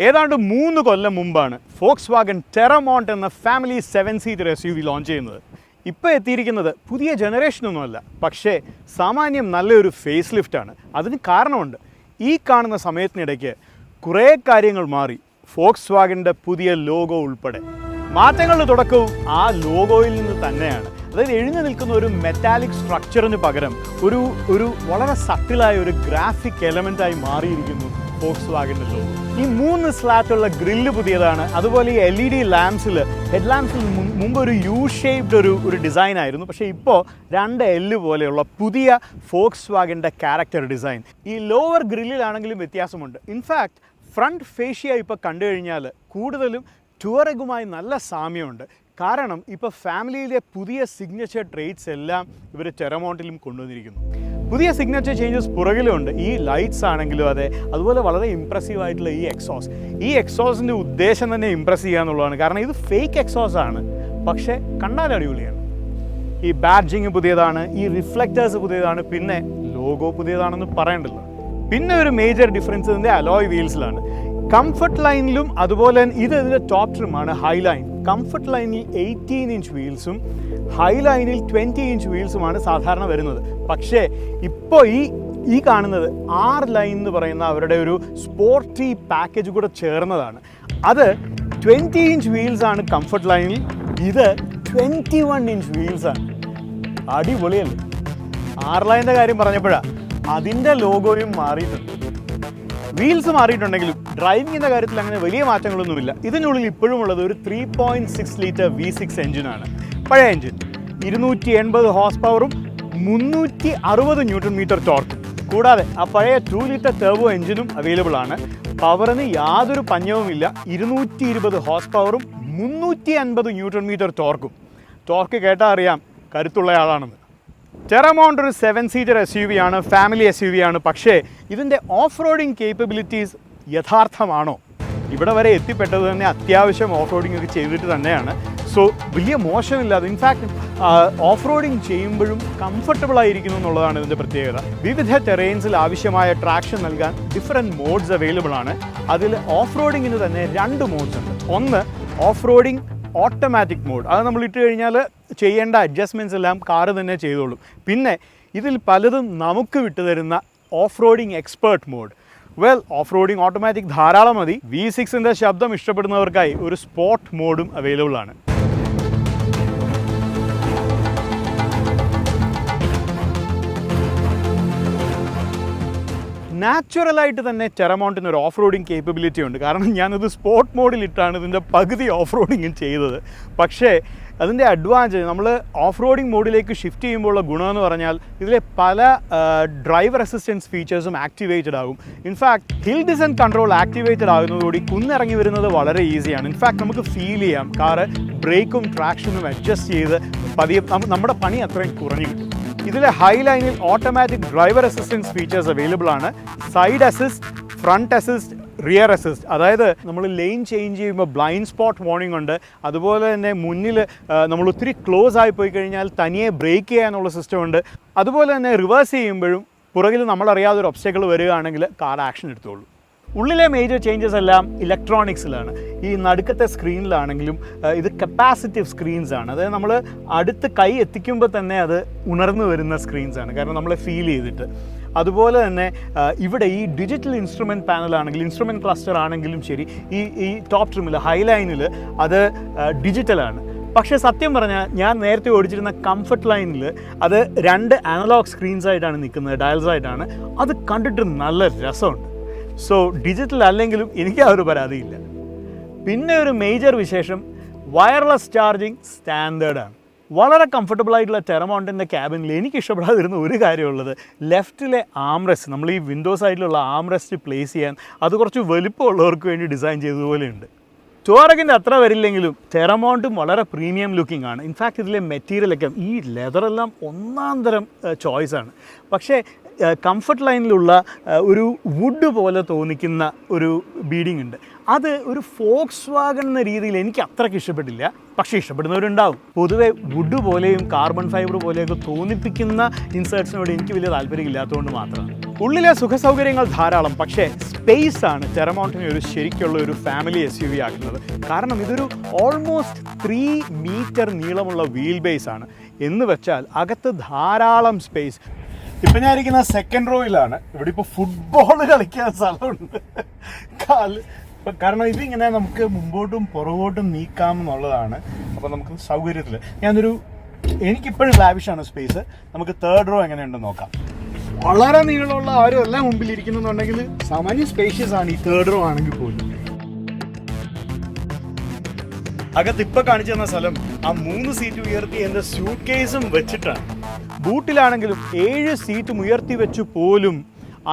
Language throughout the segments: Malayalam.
ഏതാണ്ട് 3 കൊല്ലം മുമ്പാണ് Volkswagen Teramont എന്ന ഫാമിലി 7-സീറ്റർ SUV ലോഞ്ച് ചെയ്യുന്നത്. ഇപ്പോൾ എത്തിയിരിക്കുന്നത് പുതിയ ജനറേഷനൊന്നുമല്ല, പക്ഷേ സാമാന്യം നല്ലൊരു ഫേസ് ലിഫ്റ്റാണ്. അതിന് കാരണമുണ്ട്. ഈ കാണുന്ന സമയത്തിനിടയ്ക്ക് കുറേ കാര്യങ്ങൾ മാറി, Volkswagenൻ്റെ പുതിയ ലോഗോ ഉൾപ്പെടെ. മാറ്റങ്ങളുടെ തുടക്കവും ആ ലോഗോയിൽ നിന്ന് തന്നെയാണ്. അതായത് എഴുതി നിൽക്കുന്ന ഒരു മെറ്റാലിക് സ്ട്രക്ചറിന് പകരം ഒരു വളരെ സട്ടിലായ ഒരു ഗ്രാഫിക് എലമെൻ്റായി മാറിയിരിക്കുന്നു Volkswagenൻ്റെ ലോഗോ. ഈ 3 സ്ലാറ്റുള്ള ഗ്രില്ല് പുതിയതാണ്. അതുപോലെ ഈ LED ലാംപ്സിൽ ഹെഡ് ലാംപ്സിൽ മുമ്പ് ഒരു യു ഷേപ്ഡ് ഒരു ഡിസൈൻ ആയിരുന്നു. പക്ഷേ ഇപ്പോൾ 2 L പോലെയുള്ള പുതിയ Volkswagenൻ്റെ ക്യാരക്ടർ ഡിസൈൻ. ഈ ലോവർ ഗ്രില്ലിലാണെങ്കിലും വ്യത്യാസമുണ്ട്. ഇൻഫാക്ട് ഫ്രണ്ട് ഫേഷ്യ ഇപ്പോൾ കണ്ടു കഴിഞ്ഞാൽ കൂടുതലും ടൂറഗുമായി നല്ല സാമ്യമുണ്ട്. കാരണം ഇപ്പോൾ ഫാമിലിയിലെ പുതിയ സിഗ്നേച്ചർ ട്രേറ്റ്സ് എല്ലാം ഇവർ ടെറമോണ്ടിലും കൊണ്ടുവന്നിരിക്കുന്നു. പുതിയ സിഗ്നേച്ചർ ചേഞ്ചസ് പുറകിലുണ്ട്. ഈ ലൈറ്റ്സ് ആണെങ്കിലും അതെ, അതുപോലെ വളരെ ഇംപ്രസീവ് ആയിട്ടുള്ള ഈ എക്സോസിൻ്റെ ഉദ്ദേശം തന്നെ ഇംപ്രസ് ചെയ്യുക എന്നുള്ളതാണ്. കാരണം ഇത് ഫേക്ക് എക്സോസ് ആണ്, പക്ഷേ കണ്ടാൽ അടിപൊളിയാണ്. ഈ ബാഡ്ജിങ് പുതിയതാണ്, ഈ റിഫ്ലക്റ്റേഴ്സ് പുതിയതാണ്, പിന്നെ ലോഗോ പുതിയതാണെന്ന് പറയണ്ടല്ലോ. പിന്നെ ഒരു മേജർ ഡിഫറൻസ് ഇതിൻ്റെ അലോയ് വീൽസിലാണ്. കംഫർട്ട് ലൈനിലും അതുപോലെ ഇതിൻ്റെ ടോപ്പ് ട്രിമാണ് ഹൈലൈൻ. കംഫർട്ട് ലൈനിൽ 18 ഇഞ്ച് വീൽസും ഹൈലൈനിൽ 20 ഇഞ്ച് വീൽസുമാണ് സാധാരണ വരുന്നത്. പക്ഷേ ഇപ്പോൾ ഈ കാണുന്നത് R-ലൈൻ എന്ന് പറയുന്ന അവരുടെ ഒരു സ്പോർട്ടി പാക്കേജ് കൂടെ ചേർന്നതാണ്. അത് 20 ഇഞ്ച് വീൽസാണ് കംഫർട്ട് ലൈനിൽ, ഇത് 21 ഇഞ്ച് വീൽസാണ്. അടിപൊളിയല്ലേ? R-ലൈൻ്റെ കാര്യം പറഞ്ഞപ്പോഴാണ് അതിൻ്റെ ലോഗോയും മാറിയിട്ടുണ്ട്. വീൽസ് മാറിയിട്ടുണ്ടെങ്കിലും ഡ്രൈവിങ്ങിൻ്റെ കാര്യത്തിൽ അങ്ങനെ വലിയ മാറ്റങ്ങളൊന്നുമില്ല. ഇതിനുള്ളിൽ ഇപ്പോഴും ഉള്ളത് ഒരു 3.6 ലിറ്റർ V6 എഞ്ചിനാണ്. പഴയ എഞ്ചിൻ 280 ഹോഴ്സ് പവറും 360 ന്യൂട്ടൺ മീറ്റർ ടോർക്കും. കൂടാതെ ആ പഴയ 2 ലിറ്റർ ടർബോ എഞ്ചിനും അവൈലബിൾ ആണ്. പവറിന് യാതൊരു പഞ്ഞവുമില്ല. 220 ഹോഴ്സ് പവറും 350 ന്യൂട്ടൺ മീറ്റർ ടോർക്കും. ടോർക്ക് കേട്ടാൽ അറിയാം കരുത്തുള്ള ആളാണെന്ന്. ടെറമോണ്ട് ഒരു 7-സീറ്റർ SUV ആണ്, ഫാമിലി SUV ആണ്. പക്ഷേ ഇതിൻ്റെ ഓഫ് റോഡിങ് കേപ്പബിലിറ്റീസ് യഥാർത്ഥമാണോ? ഇവിടെ വരെ എത്തിപ്പെട്ടത് തന്നെ അത്യാവശ്യം ഓഫ് റോഡിങ് ഒക്കെ ചെയ്തിട്ട് തന്നെയാണ്. സോ വലിയ മോശമില്ലാതെ, ഇൻഫാക്ട് ഓഫ് റോഡിങ് ചെയ്യുമ്പോഴും കംഫർട്ടബിൾ ആയിരിക്കുന്നു എന്നുള്ളതാണ് ഇതിൻ്റെ പ്രത്യേകത. വിവിധ ടെറൈൻസിൽ ആവശ്യമായ ട്രാക്ഷൻ നൽകാൻ ഡിഫറെൻറ്റ് മോഡ്സ് അവൈലബിൾ ആണ്. അതിൽ ഓഫ് റോഡിങ്ങിന് തന്നെ 2 മോഡ്സ് ഉണ്ട്. ഒന്ന് ഓഫ് റോഡിങ് ഓട്ടോമാറ്റിക് മോഡ്, അത് നമ്മൾ ഇട്ട് കഴിഞ്ഞാൽ ചെയ്യേണ്ട അഡ്ജസ്റ്റ്മെൻറ്റ്സ് എല്ലാം കാറ് തന്നെ ചെയ്തോളും. പിന്നെ ഇതിൽ പലതും നമുക്ക് വിട്ടുതരുന്ന off roading expert mode. Off roading automatic ധാരാളം മതി. V6ൻ്റെ ശബ്ദം ഇഷ്ടപ്പെടുന്നവർക്കായി ഒരു സ്പോർട്ട് മോഡും അവൈലബിൾ ആണ്. നാച്ചുറലായിട്ട് തന്നെ ടെറമോണ്ടിന് ഒരു ഓഫ് റോഡിങ് കേപ്പബിലിറ്റി ഉണ്ട്. കാരണം ഞാനത് സ്പോർട്ട് മോഡിലിട്ടാണ് ഇതിൻ്റെ പകുതി ഓഫ് റോഡിങ്ങും ചെയ്തത്. പക്ഷേ അതിൻ്റെ അഡ്വാൻറ്റേജ്, നമ്മൾ ഓഫ് റോഡിങ് മോഡിലേക്ക് ഷിഫ്റ്റ് ചെയ്യുമ്പോഴുള്ള ഗുണമെന്ന് പറഞ്ഞാൽ ഇതിലെ പല ഡ്രൈവർ അസിസ്റ്റൻസ് ഫീച്ചേഴ്സും ആക്ടിവേറ്റഡ് ആകും. In fact hill descent control activated ആകുന്നതോടുകൂടി കുന്നിറങ്ങി വരുന്നത് വളരെ ഈസിയാണ്. ഇൻഫാക്ട് നമുക്ക് ഫീൽ ചെയ്യാം കാറ് ബ്രേക്കും ട്രാക്ഷനും അഡ്ജസ്റ്റ് ചെയ്ത് പതിയെ നമ്മുടെ പണി അത്രയും കുറഞ്ഞു കിട്ടും. ഇതിൽ ഹൈലൈനിൽ automatic driver assistance features available ആണ്. Side assist, front assist, rear assist. അതായത് നമ്മൾ ലെയിൻ ചേഞ്ച് ചെയ്യുമ്പോൾ ബ്ലൈൻഡ് സ്പോട്ട് വാർണിംഗ് ഉണ്ട്. അതുപോലെ തന്നെ മുന്നിൽ നമ്മൾ ഒത്തിരി ക്ലോസ് ആയി പോയി കഴിഞ്ഞാൽ തനിയെ ബ്രേക്ക് ചെയ്യാനുള്ള സിസ്റ്റം ഉണ്ട്. അതുപോലെ തന്നെ റിവേഴ്സ് ചെയ്യുമ്പോഴും പുറകിൽ നമ്മളറിയാതെ ഒരു ഒബ്സ്റ്റക്കിൾ വരികയാണെങ്കിൽ കാർ ആക്ഷൻ എടുത്തോളൂ. ഉള്ളിലെ മേജർ ചേഞ്ചസ് എല്ലാം ഇലക്ട്രോണിക്സിലാണ്. ഈ നടുക്കത്തെ സ്ക്രീനിലാണെങ്കിലും ഇത് കപ്പാസിറ്റീവ് സ്ക്രീൻസ് ആണ്. അതായത് നമ്മൾ അടുത്ത് കൈ എത്തിക്കുമ്പോൾ തന്നെ അത് ഉണർന്നു വരുന്ന സ്ക്രീൻസാണ്, കാരണം നമ്മളെ ഫീൽ ചെയ്തിട്ട്. അതുപോലെ തന്നെ ഇവിടെ ഈ ഡിജിറ്റൽ ഇൻസ്ട്രുമെൻറ്റ് പാനലാണെങ്കിലും ഇൻസ്ട്രുമെൻറ്റ് ക്ലസ്റ്റർ ആണെങ്കിലും ശരി, ഈ ടോപ്പ് ട്രിമിൽ ഹൈലൈനിൽ അത് ഡിജിറ്റലാണ്. പക്ഷേ സത്യം പറഞ്ഞാൽ ഞാൻ നേരത്തെ ഓടിച്ചിരുന്ന കംഫർട്ട് ലൈനിൽ അത് 2 അനലോഗ് സ്ക്രീൻസ് ആയിട്ടാണ് നിൽക്കുന്നത്, ഡയൽസ് ആയിട്ടാണ്. അത് കണ്ടിട്ട് നല്ല രസമുണ്ട്. സോ ഡിജിറ്റൽ അല്ലെങ്കിലും എനിക്ക് ആ ഒരു പരാതിയില്ല. പിന്നെ ഒരു മേജർ വിശേഷം, വയർലെസ് ചാർജിങ് സ്റ്റാൻഡേർഡാണ്. വളരെ കംഫർട്ടബിൾ ആയിട്ടുള്ള ടെറമോണ്ടിൻ്റെ ക്യാബിനിൽ എനിക്ക് ഇഷ്ടപ്പെടാതിരുന്ന ഒരു കാര്യമുള്ളത് ലെഫ്റ്റിലെ ആംറെസ്റ്റ്, നമ്മൾ ഈ വിൻഡോ സൈഡിലുള്ള ആംറെസ്റ്റ് പ്ലേസ് ചെയ്യാൻ അത് കുറച്ച് വലുപ്പമുള്ളവർക്ക് വേണ്ടി ഡിസൈൻ ചെയ്തതുപോലെയുണ്ട്. ടോറഗിൻ്റെ അത്ര വരില്ലെങ്കിലും ടെറമോണ്ടും വളരെ പ്രീമിയം ലുക്കിംഗ് ആണ്. ഇൻഫാക്ട് ഇതിലെ മെറ്റീരിയലൊക്കെ ഈ ലെതറെല്ലാം ഒന്നാം തരം ചോയ്സാണ്. പക്ഷേ കംഫർട്ട് ലൈനിലുള്ള ഒരു വുഡ് പോലെ തോന്നിക്കുന്ന ഒരു ബീഡിങ് ഉണ്ട്. അത് ഒരു Volkswagen എന്ന രീതിയിൽ എനിക്ക് അത്രയ്ക്ക് ഇഷ്ടപ്പെട്ടില്ല. പക്ഷേ ഇഷ്ടപ്പെടുന്നവരുണ്ടാവും. പൊതുവെ വുഡ് പോലെയും കാർബൺ ഫൈബർ പോലെയൊക്കെ തോന്നിപ്പിക്കുന്ന ഇൻസേർട്സിനോട് എനിക്ക് വലിയ താല്പര്യമില്ലാത്തതുകൊണ്ട് മാത്രമാണ്. ഉള്ളിലെ സുഖസൗകര്യങ്ങൾ ധാരാളം, പക്ഷേ സ്പേസ് ആണ് ടെറമോണ്ടിനെ ഒരു ശരിക്കുള്ള ഒരു ഫാമിലി SUV ആക്കുന്നത്. കാരണം ഇതൊരു ഓൾമോസ്റ്റ് 3 മീറ്റർ നീളമുള്ള വീൽ ബേസ് ആണ്. എന്ന് വെച്ചാൽ അകത്ത് ധാരാളം സ്പേസ്. ഇപ്പം ഞാൻ ഇരിക്കുന്ന സെക്കൻഡ് റോയിലാണ്. ഇവിടെ ഇപ്പോൾ ഫുട്ബോൾ കളിക്കാൻ സ്ഥലമുണ്ട്. കാരണം ഇതിങ്ങനെ നമുക്ക് മുമ്പോട്ടും പുറകോട്ടും നീക്കാം എന്നുള്ളതാണ്. അപ്പോൾ നമുക്ക് സൗകര്യത്തിൽ എനിക്കിപ്പോഴും ലാവിഷാണ് സ്പേസ്. നമുക്ക് തേർഡ് റോ എങ്ങനെയുണ്ടെന്ന് നോക്കാം. വളരെ നീളമുള്ള ആരും എല്ലാം മുമ്പിൽ ഇരിക്കുന്നുണ്ടെങ്കിൽ സാമാന്യ സ്പേഷ്യസ് ആണ് ഈ തേർഡ് റോ ആണെങ്കിൽ പോലും. അകത്ത് ഇപ്പം കാണിച്ചു തന്ന സ്ഥലം ആ 3 സീറ്റ് ഉയർത്തി എൻ്റെ സ്യൂട്ട് കേസും വെച്ചിട്ടാണ്. ബൂട്ടിലാണെങ്കിലും 7 സീറ്റും ഉയർത്തി വെച്ച് പോലും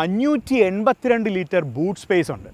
582 ലിറ്റർ ബൂട്ട് സ്പേസ് ഉണ്ട്.